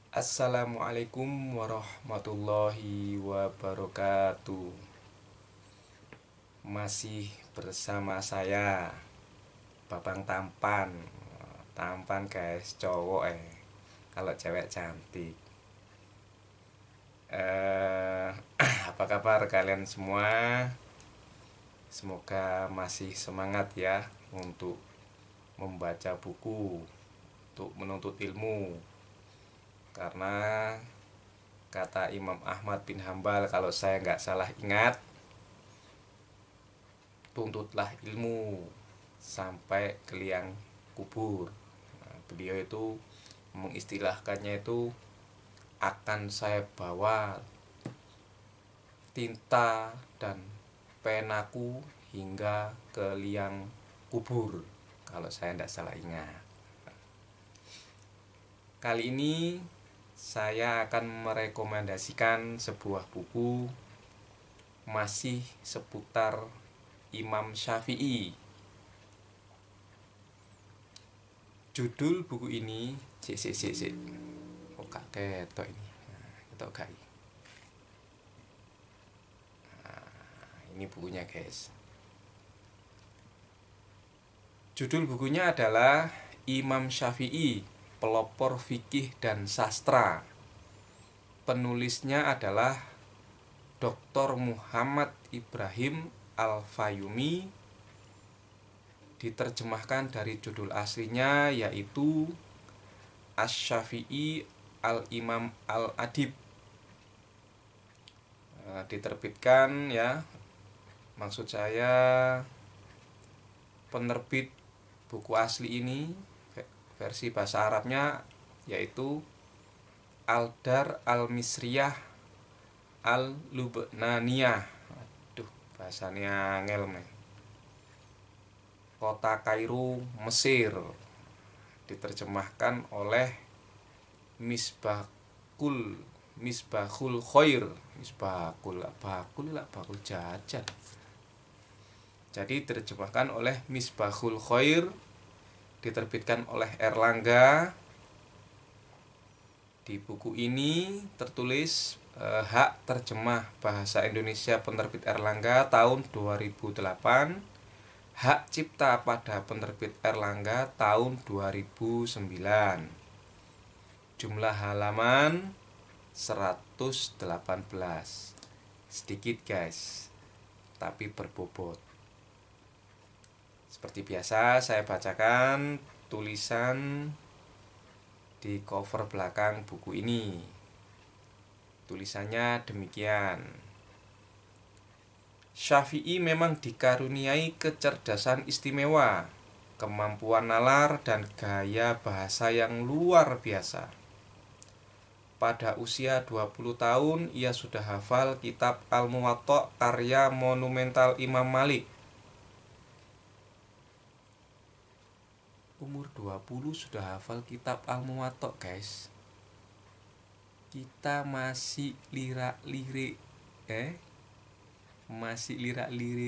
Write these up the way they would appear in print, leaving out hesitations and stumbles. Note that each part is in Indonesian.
Assalamualaikum warahmatullahi wabarakatuh. Masih bersama saya Babang Tampan. Tampan guys, cowok Kalau cewek cantik. eh Apa kabar kalian semua? Semoga masih semangat ya untuk membaca buku, untuk menuntut ilmu. Karena kata Imam Ahmad bin Hambal, kalau saya nggak salah ingat, tuntutlah ilmu sampai ke liang kubur. Nah, beliau itu mengistilahkannya itu, akan saya bawa tinta dan penaku hingga ke liang kubur, kalau saya tidak salah ingat. Kali ini saya akan merekomendasikan sebuah buku masih seputar Imam Syafi'i. Judul buku ini, sik. Oh, gak ketok ini. Nah, ketok gak. Ini bukunya, guys. Judul bukunya adalah Imam Syafi'i, Pelopor Fikih dan Sastra. Penulisnya adalah Dr. Muhammad Ibrahim Al-Fayumi. Diterjemahkan dari judul aslinya yaitu Asy-Syafi'i Al-Imam Al-Adib. Diterbitkan ya, maksud saya penerbit buku asli ini versi bahasa Arabnya yaitu Al-Dar Al-Misriyah Al-Lubnaniyah. Aduh, bahasanya angel men. Kota Kairo, Mesir. Diterjemahkan oleh Misbahul Khair. Bakul jajan. Jadi diterjemahkan oleh Misbahul Khair, diterbitkan oleh Erlangga. Di buku ini tertulis hak terjemah bahasa Indonesia penerbit Erlangga tahun 2008, hak cipta pada penerbit Erlangga tahun 2009. Jumlah halaman 118. Sedikit guys, tapi berbobot. Seperti biasa saya bacakan tulisan di cover belakang buku ini. Tulisannya demikian: Syafi'i memang dikaruniai kecerdasan istimewa, kemampuan nalar dan gaya bahasa yang luar biasa. Pada usia 20 tahun ia sudah hafal kitab Al-Muwatta karya monumental Imam Malik. Umur 20 sudah hafal kitab Al-Muwatta, guys. Kita masih lirak-lirik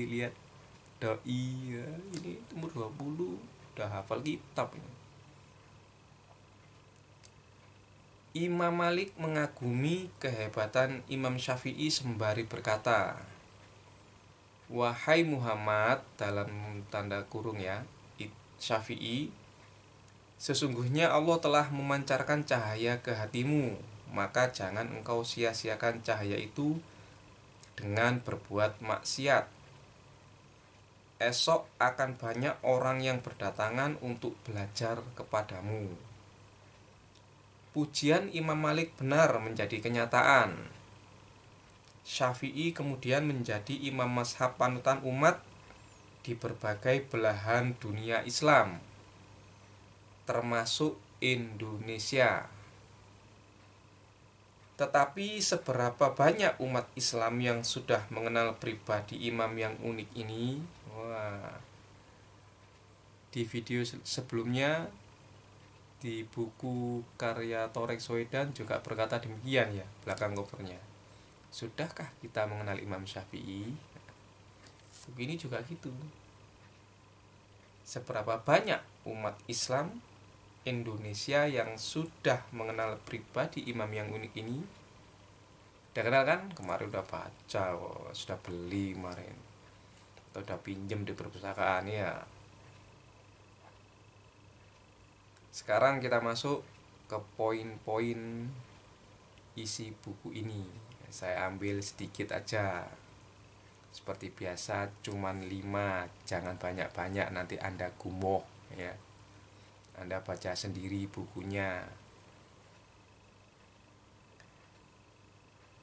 lihat doi ya. Ini umur 20 udah hafal kitab ini. Imam Malik mengagumi kehebatan Imam Syafi'i sembari berkata, "Wahai Muhammad," dalam tanda kurung ya, Syafi'i, "sesungguhnya Allah telah memancarkan cahaya ke hatimu, maka jangan engkau sia-siakan cahaya itu dengan berbuat maksiat. Esok akan banyak orang yang berdatangan untuk belajar kepadamu." Pujian Imam Malik benar menjadi kenyataan. Syafi'i kemudian menjadi imam mazhab panutan umat di berbagai belahan dunia Islam, termasuk Indonesia. Tetapi seberapa banyak umat Islam yang sudah mengenal pribadi imam yang unik ini? Wah. Di video sebelumnya, di buku karya Torek Soedan juga berkata demikian ya, belakang covernya. Sudahkah kita mengenal Imam Syafi'i? Buku ini juga gitu. Seberapa banyak umat Islam Indonesia yang sudah mengenal pribadi imam yang unik ini? Udah kenal kan? Kemarin udah baca, sudah beli kemarin, atau udah pinjem di perpustakaan ya. Sekarang kita masuk ke poin-poin isi buku ini. Saya ambil sedikit aja. Seperti biasa cuman 5, jangan banyak-banyak nanti Anda gumoh ya. Anda baca sendiri bukunya.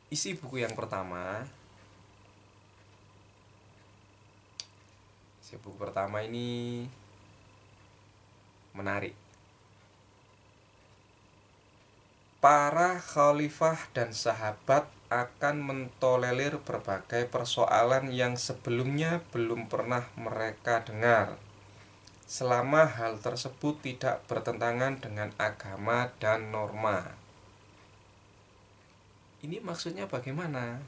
Isi buku yang pertama. Isi buku pertama ini menarik. Para khalifah dan sahabat akan mentolerir berbagai persoalan yang sebelumnya belum pernah mereka dengar, selama hal tersebut tidak bertentangan dengan agama dan norma. Ini maksudnya bagaimana?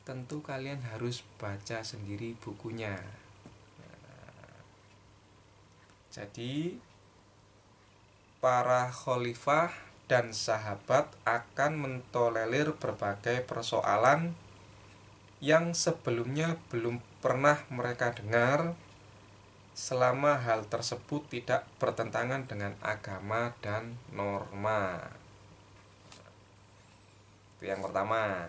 Tentu kalian harus baca sendiri bukunya. Jadi para khalifah dan sahabat akan mentolerir berbagai persoalan yang sebelumnya belum pernah mereka dengar, selama hal tersebut tidak bertentangan dengan agama dan norma. Itu yang pertama.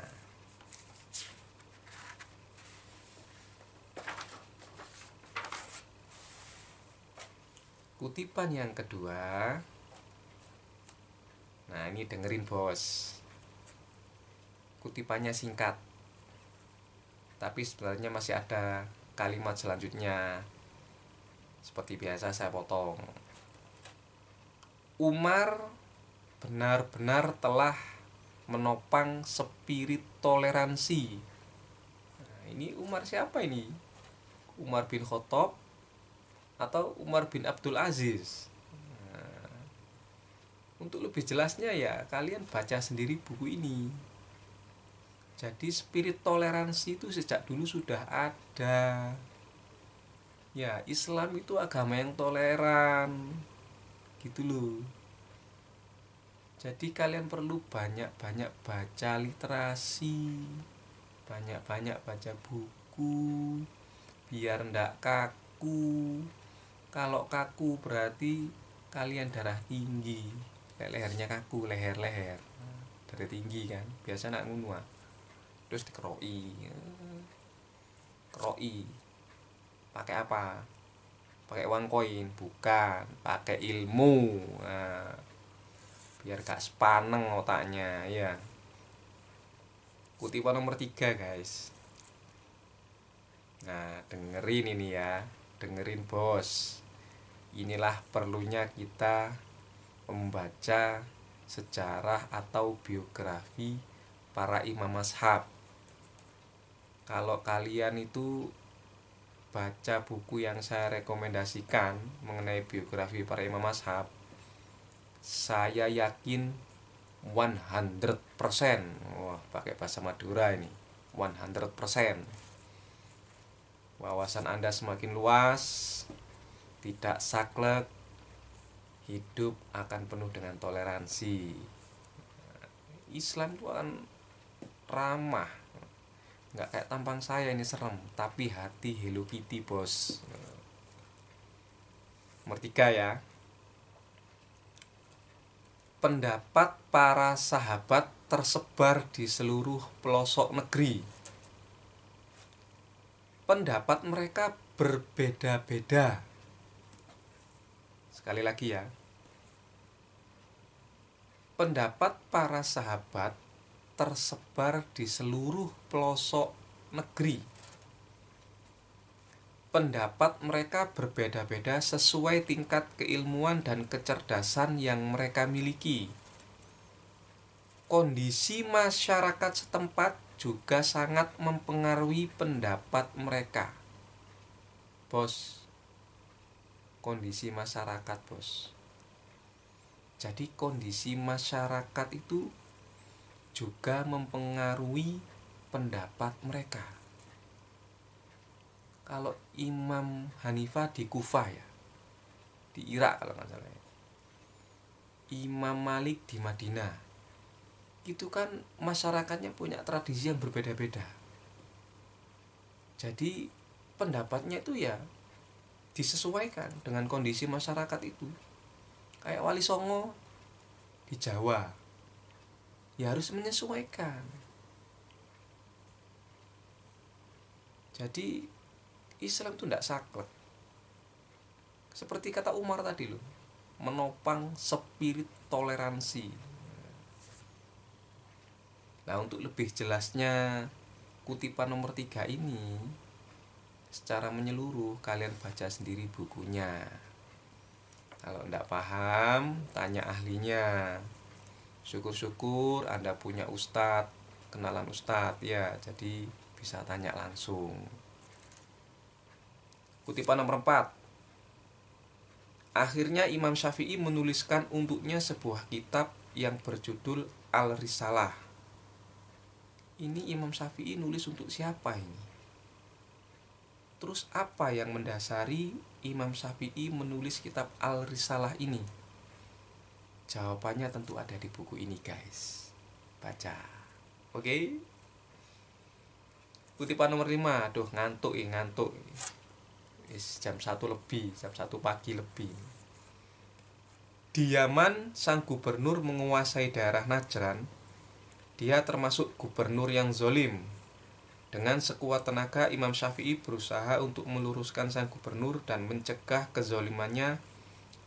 Kutipan yang kedua. Nah, ini dengerin bos. Kutipannya singkat, tapi sebenarnya masih ada kalimat selanjutnya. Seperti biasa saya potong. Umar benar-benar telah menopang spirit toleransi. Nah, ini Umar siapa ini? Umar bin Khattab atau Umar bin Abdul Aziz? Nah, untuk lebih jelasnya ya kalian baca sendiri buku ini. Jadi spirit toleransi itu sejak dulu sudah ada. Ya, Islam itu agama yang toleran. Gitu loh. Jadi kalian perlu banyak-banyak baca literasi, banyak-banyak baca buku, biar ndak kaku. Kalau kaku berarti kalian darah tinggi. Lehernya kaku, leher-leher darah tinggi kan, biasa nak ngono. Terus dikeroi. Keroi pakai apa? Pakai uang koin? Bukan, pakai ilmu. Nah, biar gak sepaneng otaknya ya. Kutipan nomor 3 guys. Nah, dengerin ini ya. Dengerin bos. Inilah perlunya kita membaca sejarah atau biografi para imam mazhab. Kalau kalian itu baca buku yang saya rekomendasikan mengenai biografi para imam mazhab, saya yakin 100%. Wah, pakai bahasa Madura ini. 100%. Wawasan Anda semakin luas, tidak saklek, hidup akan penuh dengan toleransi. Islam itu akan ramah. Nggak kayak tampang saya ini serem, tapi hati Hello Kitty bos. Nomor 3 ya. Pendapat para sahabat tersebar di seluruh pelosok negeri. Pendapat mereka berbeda-beda. Sekali lagi ya. Pendapat para sahabat tersebar di seluruh pelosok negeri. Pendapat mereka berbeda-beda sesuai tingkat keilmuan dan kecerdasan yang mereka miliki. Kondisi masyarakat setempat juga sangat mempengaruhi pendapat mereka. Bos, kondisi masyarakat bos. Jadi kondisi masyarakat itu juga mempengaruhi pendapat mereka. Kalau Imam Hanifah di Kufah ya, di Irak kalau nggak salah ya. Imam Malik di Madinah, itu kan masyarakatnya punya tradisi yang berbeda-beda. Jadi pendapatnya itu ya disesuaikan dengan kondisi masyarakat itu. Kayak Wali Songo di Jawa, ya harus menyesuaikan. Jadi Islam itu tidak saklek. Seperti kata Umar tadi loh, menopang spirit toleransi. Nah, untuk lebih jelasnya kutipan nomor 3 ini secara menyeluruh kalian baca sendiri bukunya. Kalau tidak paham, tanya ahlinya. Syukur-syukur Anda punya ustadz, kenalan ustadz ya, jadi bisa tanya langsung. Kutipan nomor 4. Akhirnya Imam Syafi'i menuliskan untuknya sebuah kitab yang berjudul Al-Risalah. Ini Imam Syafi'i nulis untuk siapa ini? Terus apa yang mendasari Imam Syafi'i menulis kitab Al-Risalah ini? Jawabannya tentu ada di buku ini guys. Baca. Oke? Kutipan nomor 5. Aduh, ngantuk. Jam 1 lebih, jam 1 pagi lebih. Di Yaman, sang gubernur menguasai daerah Najran. Dia termasuk gubernur yang zolim. Dengan sekuat tenaga, Imam Syafi'i berusaha untuk meluruskan sang gubernur dan mencegah kezolimannya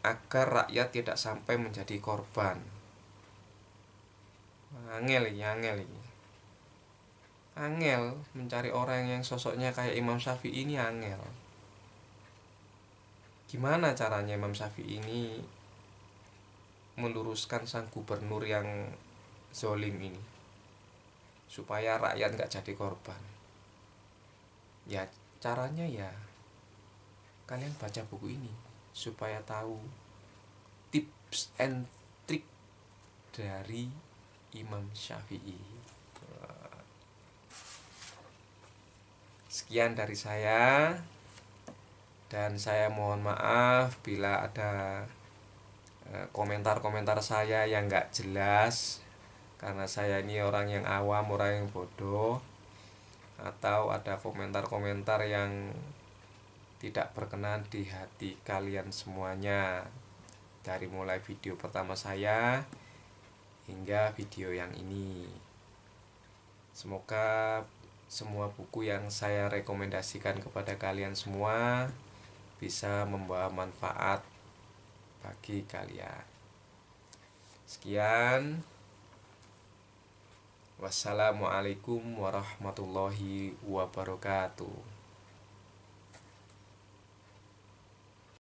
agar rakyat tidak sampai menjadi korban. Angel ini. Angel mencari orang yang sosoknya kayak Imam Syafi'i ini angel. Gimana caranya Imam Syafi'i ini meluruskan sang gubernur yang zolim ini supaya rakyat gak jadi korban? Ya caranya ya kalian baca buku ini supaya tahu tips and trick dari Imam Syafi'i. Sekian dari saya, dan saya mohon maaf bila ada komentar-komentar saya yang gak jelas, karena saya ini orang yang awam, orang yang bodoh, atau ada komentar-komentar yang tidak berkenan di hati kalian semuanya, dari mulai video pertama saya hingga video yang ini. Semoga semua buku yang saya rekomendasikan kepada kalian semua bisa membawa manfaat bagi kalian. Sekian. Wassalamualaikum warahmatullahi wabarakatuh.